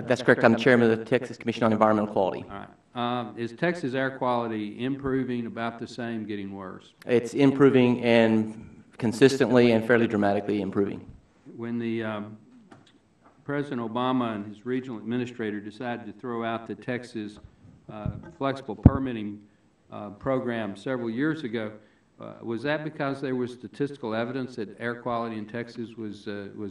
That's correct. I'm chairman of the Texas Commission on Environmental Quality. All right. Is Texas air quality improving, about the same, getting worse? It's improving and consistently and fairly dramatically improving. When the President Obama and his regional administrator decided to throw out the Texas flexible permitting program several years ago, was that because there was statistical evidence that air quality in Texas was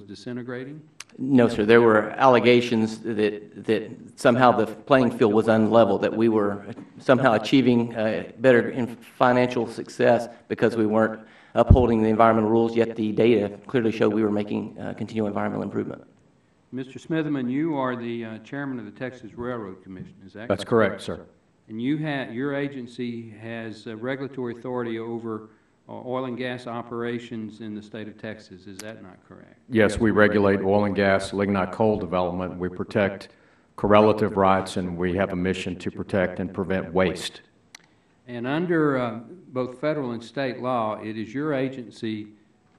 disintegrating? No, sir. There were allegations that somehow the playing field was unlevel, that we were somehow achieving better financial success because we weren't upholding the environmental rules, yet the data clearly showed we were making continual environmental improvement. Mr. Smitherman, you are the chairman of the Texas Railroad Commission, is that correct? That's correct, sir. And your agency has regulatory authority over oil and gas operations in the state of Texas. Is that not correct? Yes, we regulate oil and gas, lignite coal development. We protect correlative rights, and we have a mission to protect and prevent waste. And under both federal and state law, it is your agency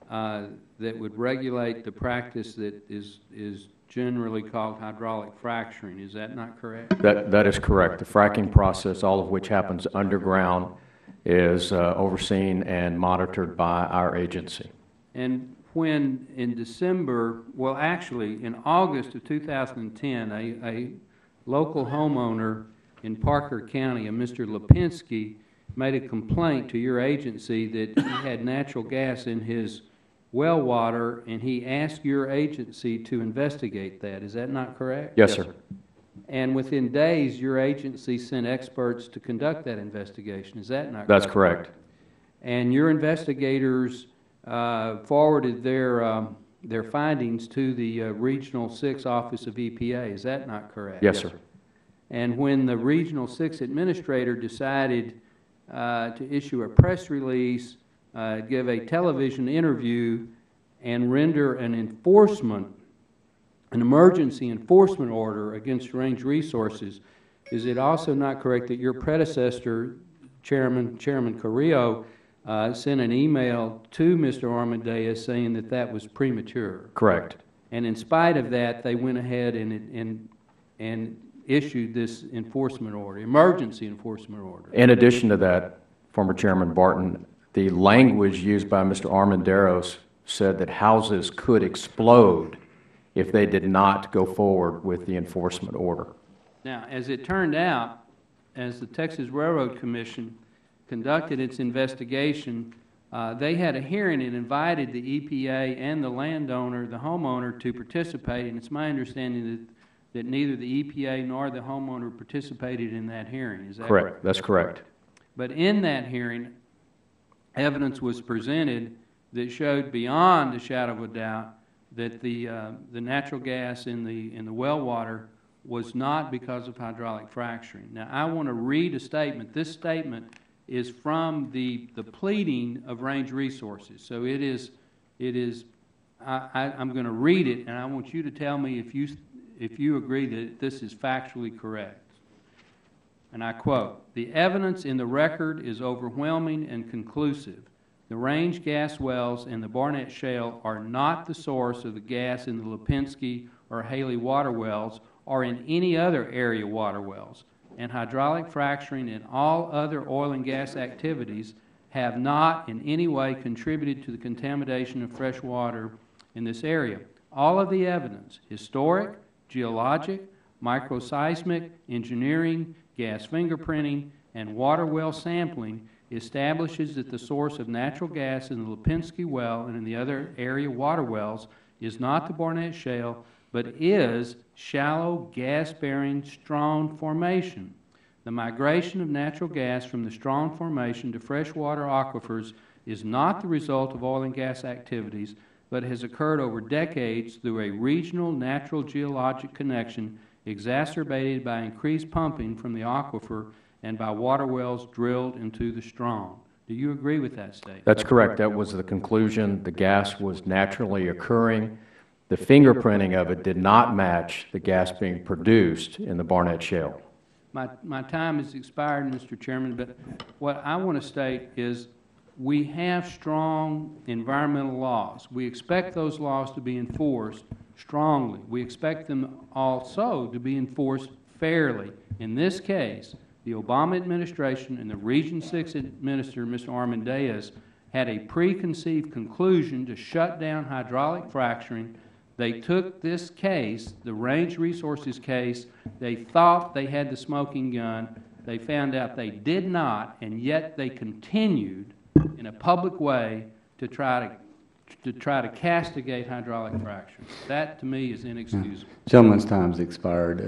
that would regulate the practice that is generally called hydraulic fracturing. Is that not correct? That is correct. The fracking process, all of which happens underground, is overseen and monitored by our agency. And when in December, well actually in August of 2010, a local homeowner in Parker County, a Mr. Lipinski, made a complaint to your agency that he had natural gas in his well water, and he asked your agency to investigate that. Is that not correct? Yes, sir. And within days, your agency sent experts to conduct that investigation. Is that not correct? That's correct. And your investigators forwarded their findings to the Regional 6 Office of EPA. Is that not correct? Yes, sir. And when the Regional 6 administrator decided to issue a press release, give a television interview, and render an emergency enforcement order against Range Resources, is it also not correct that your predecessor, Chairman Carrillo, sent an email to Mr. Armendariz saying that that was premature? Correct. And in spite of that, they went ahead and issued this enforcement order, emergency enforcement order. In addition to that, former Chairman Barton, the language used by Mr. Armendariz said that houses could explode if they did not go forward with the enforcement order. Now, as it turned out, as the Texas Railroad Commission conducted its investigation, they had a hearing and invited the EPA and the landowner, the homeowner, to participate, and it's my understanding that neither the EPA nor the homeowner participated in that hearing. Is that correct? Correct. That's correct. But in that hearing, evidence was presented that showed beyond a shadow of a doubt that the natural gas in the well water was not because of hydraulic fracturing. Now, I want to read a statement. This statement is from the pleading of Range Resources. So it is. I'm going to read it, and I want you to tell me if you agree that this is factually correct. And I quote, "The evidence in the record is overwhelming and conclusive. The Range gas wells in the Barnett Shale are not the source of the gas in the Lipinski or Haley water wells or in any other area water wells, and hydraulic fracturing and all other oil and gas activities have not in any way contributed to the contamination of fresh water in this area. All of the evidence, historic, geologic, microseismic, engineering, gas fingerprinting, and water well sampling establishes that the source of natural gas in the Lipinski well and in the other area water wells is not the Barnett Shale, but is shallow gas-bearing Strong Formation. The migration of natural gas from the Strong Formation to freshwater aquifers is not the result of oil and gas activities, but has occurred over decades through a regional natural geologic connection exacerbated by increased pumping from the aquifer and by water wells drilled into the Strong." Do you agree with that statement? That's correct. That was the conclusion. The gas was naturally occurring. The fingerprinting of it did not match the gas being produced in the Barnett Shale. My time has expired, Mr. Chairman, but what I want to state is we have strong environmental laws. We expect those laws to be enforced, strongly. We expect them also to be enforced fairly. In this case, the Obama administration and the Region 6 Administrator, Mr. Armendariz, had a preconceived conclusion to shut down hydraulic fracturing. They took this case, the Range Resources case, they thought they had the smoking gun. They found out they did not, and yet they continued in a public way to try to castigate hydraulic fracturing. That, to me, is inexcusable. Gentleman's time's expired.